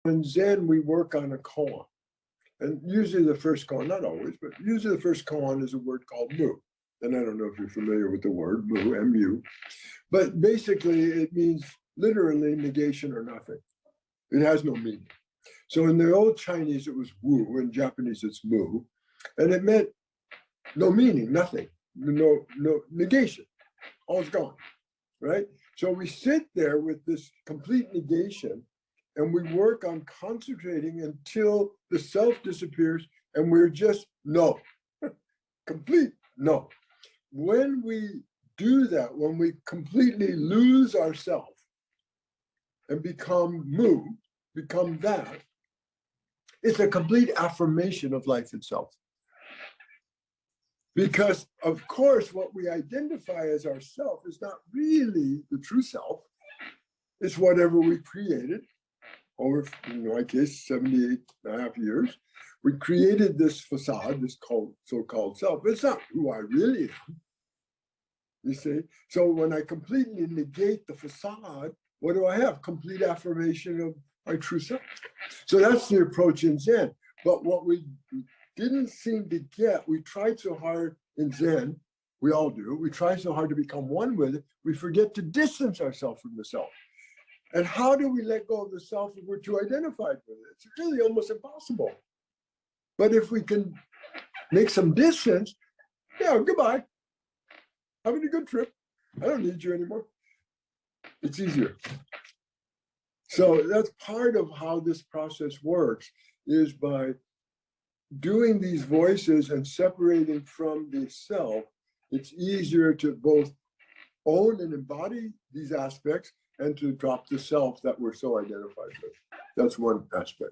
In Zen, we work on a koan. And usually the first koan, not always, but usually the first koan is a word called mu. And I don't know if you're familiar with the word mu, M-U. But basically, it means literally negation or nothing. It has no meaning. So in the old Chinese, it was wu. In Japanese, it's mu. And it meant no meaning, nothing, no negation. All's gone, right? So we sit there with this complete negation and we work on concentrating until the self disappears and we're just no, complete no. When we do that, when we completely lose ourself and become mu, become that, it's a complete affirmation of life itself. Because of course, what we identify as ourself is not really the true self. It's whatever we created over, in my case, 78.5 years. We created this facade, this so-called self. It's not who I really am, you see? So when I completely negate the facade, what do I have? Complete affirmation of my true self. So that's the approach in Zen. But what we didn't seem to get, we tried so hard in Zen, we all do, we try so hard to become one with it, we forget to distance ourselves from the self. And how do we let go of the self if we're too identified with it? It's really almost impossible. But if we can make some distance, yeah, goodbye. Having a good trip. I don't need you anymore. It's easier. So that's part of how this process works, is by doing these voices and separating from the self. It's easier to both own and embody these aspects and to drop the self that we're so identified with. That's one aspect.